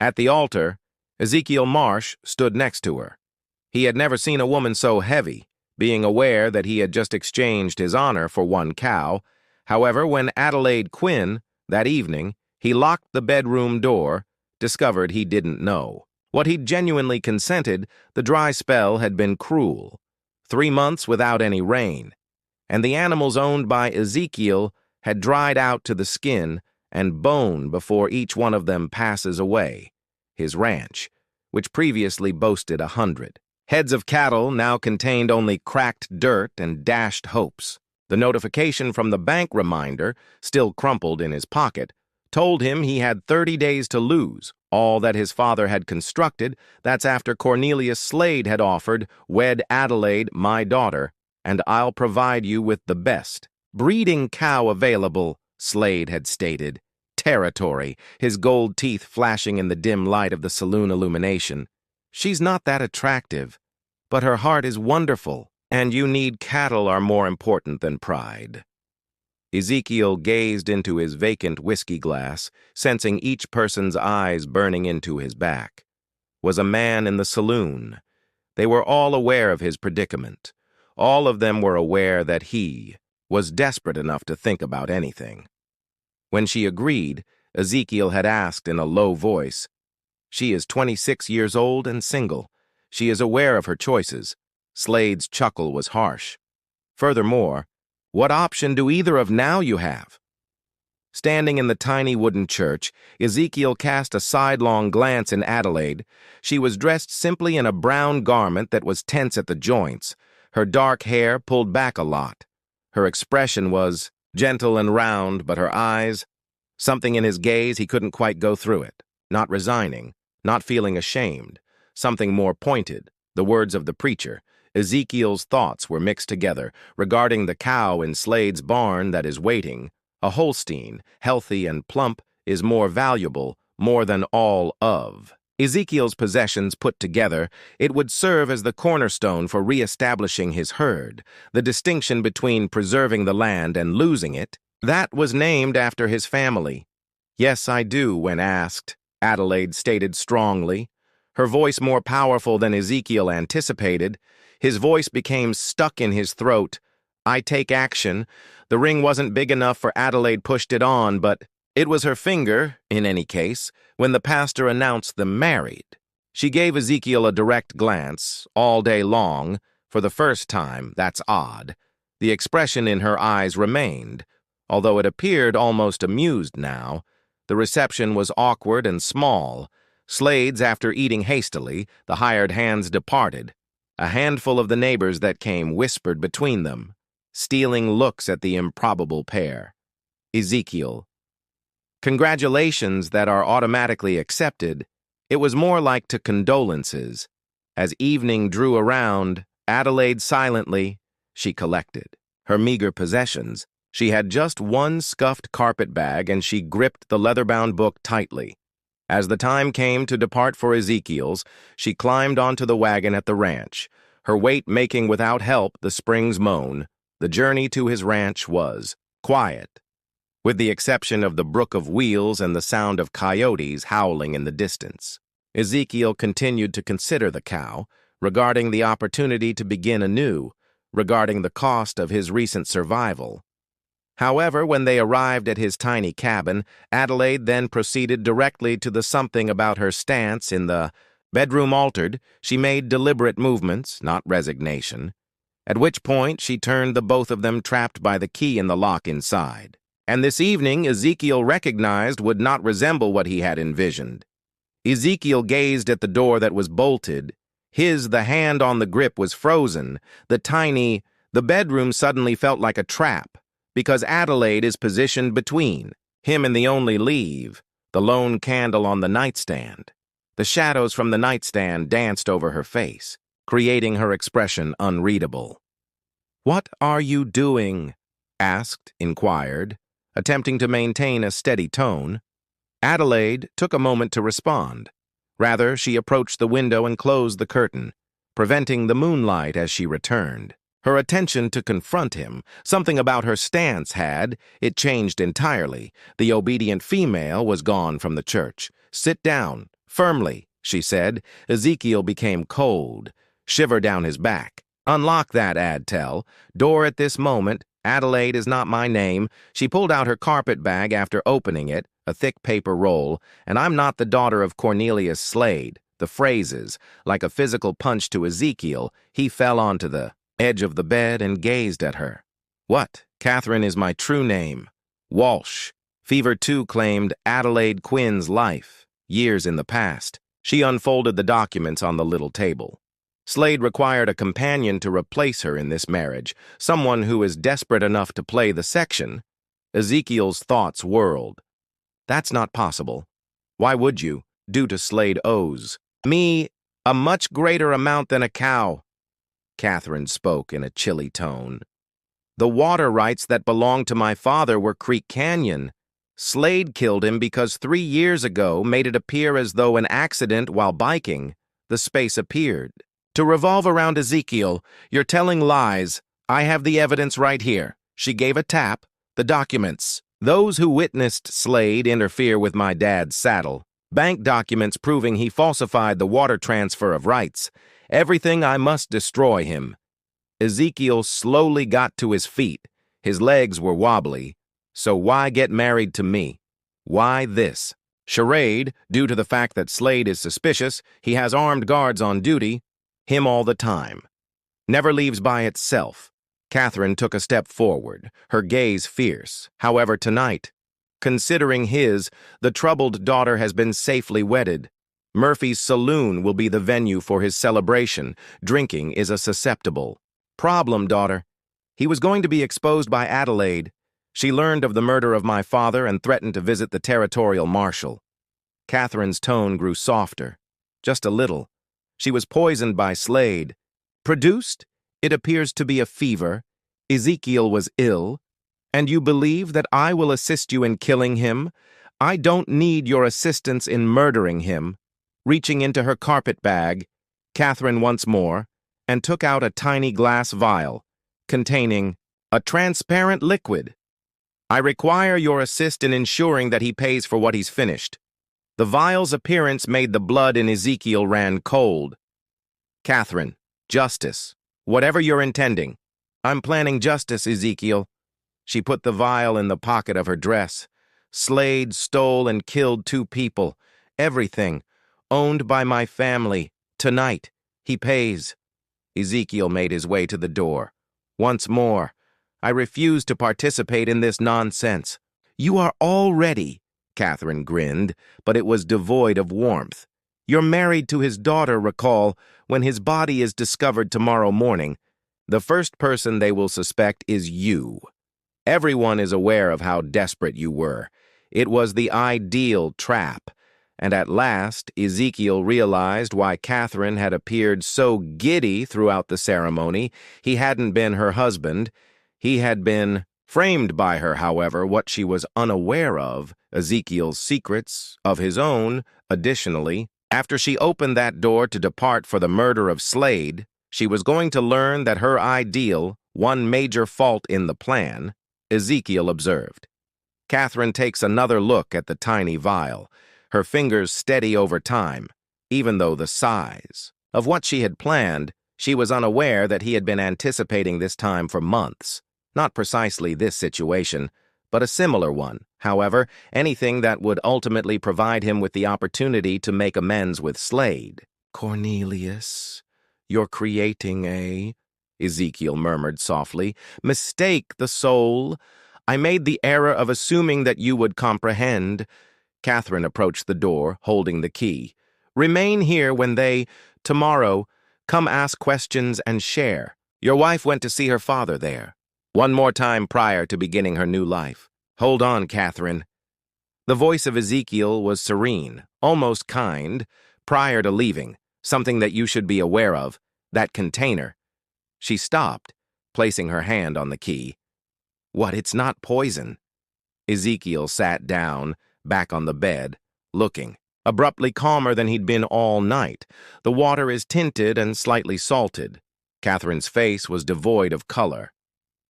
At the altar, Ezekiel Marsh stood next to her. He had never seen a woman so heavy, being aware that he had just exchanged his honor for one cow. However, when Adelaide Quinn, that evening, he locked the bedroom door, discovered he didn't know. What he'd genuinely consented, the dry spell had been cruel. 3 months without any rain, and the animals owned by Ezekiel had dried out to the skin and bone before each one of them passes away. His ranch, which previously boasted 100 heads of cattle, now contained only cracked dirt and dashed hopes. The notification from the bank reminder, still crumpled in his pocket, told him he had 30 days to lose all that his father had constructed. That's after Cornelius Slade had offered, "Wed Adelaide, my daughter, and I'll provide you with the best breeding cow available," Slade had stated. Territory, his gold teeth flashing in the dim light of the saloon illumination. "She's not that attractive, but her heart is wonderful, and you need cattle are more important than pride." Ezekiel gazed into his vacant whiskey glass, sensing each person's eyes burning into his back. Was a man in the saloon. They were all aware of his predicament. All of them were aware that he was desperate enough to think about anything. When she agreed, Ezekiel had asked in a low voice, "She is 26 years old and single. She is aware of her choices." Slade's chuckle was harsh. "Furthermore, what option do either of now you have?" Standing in the tiny wooden church, Ezekiel cast a sidelong glance in Adelaide. She was dressed simply in a brown garment that was tense at the joints, her dark hair pulled back a lot. Her expression was gentle and round, but her eyes, something in his gaze he couldn't quite go through it. Not resigning, not feeling ashamed, something more pointed, the words of the preacher. Ezekiel's thoughts were mixed together regarding the cow in Slade's barn that is waiting. A Holstein, healthy and plump, is more valuable, more than all of Ezekiel's possessions put together. It would serve as the cornerstone for re-establishing his herd. The distinction between preserving the land and losing it, that was named after his family. "Yes, I do," when asked, Adelaide stated strongly, her voice more powerful than Ezekiel anticipated. His voice became stuck in his throat. "I take action." The ring wasn't big enough for Adelaide pushed it on, but it was her finger, in any case, when the pastor announced them married. She gave Ezekiel a direct glance, all day long. For the first time, that's odd. The expression in her eyes remained, although it appeared almost amused now. The reception was awkward and small. Slade's, after eating hastily, the hired hands departed. A handful of the neighbors that came whispered between them, stealing looks at the improbable pair. Ezekiel. Congratulations that are automatically accepted. It was more like to condolences. As evening drew around, Adelaide silently, she collected her meager possessions. She had just one scuffed carpet bag, and she gripped the leather-bound book tightly. As the time came to depart for Ezekiel's, she climbed onto the wagon at the ranch, her weight making without help the spring's moan. The journey to his ranch was quiet, with the exception of the brook of wheels and the sound of coyotes howling in the distance. Ezekiel continued to consider the cow, regarding the opportunity to begin anew, regarding the cost of his recent survival. However, when they arrived at his tiny cabin, Adelaide then proceeded directly to the something about her stance in the bedroom altered. She made deliberate movements, not resignation, at which point she turned the both of them trapped by the key in the lock inside. And this evening, Ezekiel recognized would not resemble what he had envisioned. Ezekiel gazed at the door that was bolted. The hand on the grip was frozen. The bedroom suddenly felt like a trap, because Adelaide is positioned between him and the only leave, the lone candle on the nightstand. The shadows from the nightstand danced over her face, creating her expression unreadable. "What are you doing?" inquired, attempting to maintain a steady tone. Adelaide took a moment to respond. Rather, she approached the window and closed the curtain, preventing the moonlight as she returned. Her attention to confront him, something about her stance it changed entirely. The obedient female was gone from the church. "Sit down," Firmly, she said. Ezekiel became cold, shiver down his back. Unlock that, Adtel. Door at this moment. Adelaide is not my name. She pulled out her carpet bag after opening it, a thick paper roll, and I'm not the daughter of Cornelius Slade. The phrases, like a physical punch to Ezekiel, he fell onto the edge of the bed and gazed at her. What? Catherine is my true name. Walsh. Fever 2 claimed Adelaide Quinn's life, years in the past. She unfolded the documents on the little table. Slade required a companion to replace her in this marriage, someone who is desperate enough to play the section. Ezekiel's thoughts whirled. That's not possible. Why would you? Due to Slade owes me a much greater amount than a cow. Catherine spoke in a chilly tone. The water rights that belonged to my father were Creek Canyon. Slade killed him because 3 years ago made it appear as though an accident while biking, the space appeared. To revolve around Ezekiel, you're telling lies. I have the evidence right here. She gave a tap. The documents. Those who witnessed Slade interfere with my dad's saddle. Bank documents proving he falsified the water transfer of rights. Everything. I must destroy him. Ezekiel slowly got to his feet. His legs were wobbly. So why get married to me? Why this? Charade, due to the fact that Slade is suspicious, he has armed guards on duty. Him all the time. Never leaves by itself. Catherine took a step forward, her gaze fierce. However, tonight, considering the troubled daughter has been safely wedded. Murphy's saloon will be the venue for his celebration. Drinking is a susceptible problem, daughter. He was going to be exposed by Adelaide. She learned of the murder of my father and threatened to visit the territorial marshal. Catherine's tone grew softer, just a little. She was poisoned by Slade. Produced? It appears to be a fever. Ezekiel was ill. And you believe that I will assist you in killing him? I don't need your assistance in murdering him. Reaching into her carpet bag, Catherine once more, and took out a tiny glass vial containing a transparent liquid. I require your assist in ensuring that he pays for what he's finished. The vial's appearance made the blood in Ezekiel ran cold. Catherine, justice. Whatever you're intending. I'm planning justice, Ezekiel. She put the vial in the pocket of her dress. Slade stole and killed 2 people. Everything. Owned by my family. Tonight. He pays. Ezekiel made his way to the door. Once more. I refuse to participate in this nonsense. You are already, Catherine grinned, but it was devoid of warmth. You're married to his daughter, recall. When his body is discovered tomorrow morning, the first person they will suspect is you. Everyone is aware of how desperate you were. It was the ideal trap. And at last, Ezekiel realized why Catherine had appeared so giddy throughout the ceremony. He hadn't been her husband. He had been framed by her, however, what she was unaware of, Ezekiel's secrets, of his own. Additionally, after she opened that door to depart for the murder of Slade, she was going to learn that her ideal, one major fault in the plan, Ezekiel observed. Catherine takes another look at the tiny vial, her fingers steady over time, even though the size of what she had planned, she was unaware that he had been anticipating this time for months. Not precisely this situation, but a similar one. However, anything that would ultimately provide him with the opportunity to make amends with Slade. Cornelius, you're creating a... Ezekiel murmured softly. Mistake, the soul. I made the error of assuming that you would comprehend. Catherine approached the door, holding the key. Remain here when they, tomorrow, come ask questions and share. Your wife went to see her father there. One more time prior to beginning her new life. Hold on, Catherine. The voice of Ezekiel was serene, almost kind, prior to leaving, something that you should be aware of, that container. She stopped, placing her hand on the key. What, it's not poison? Ezekiel sat down, back on the bed, looking, abruptly calmer than he'd been all night. The water is tinted and slightly salted. Catherine's face was devoid of color.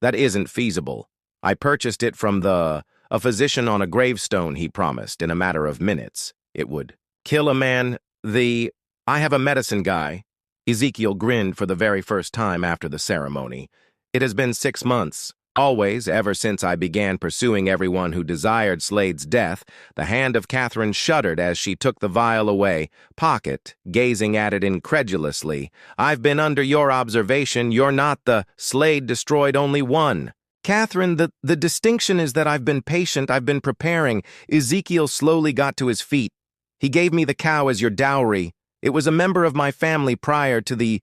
That isn't feasible. I purchased it from a physician on a gravestone, he promised, in a matter of minutes. It would Kill a man, I have a medicine guy. Ezekiel grinned for the very first time after the ceremony. It has been 6 months. Always, ever since I began pursuing everyone who desired Slade's death, the hand of Catherine shuddered as she took the vial away, pocket, gazing at it incredulously. I've been under your observation. You're not the Slade destroyed only one. Catherine, the distinction is that I've been patient, I've been preparing. Ezekiel slowly got to his feet. He gave me the cow as your dowry. It was a member of my family prior to the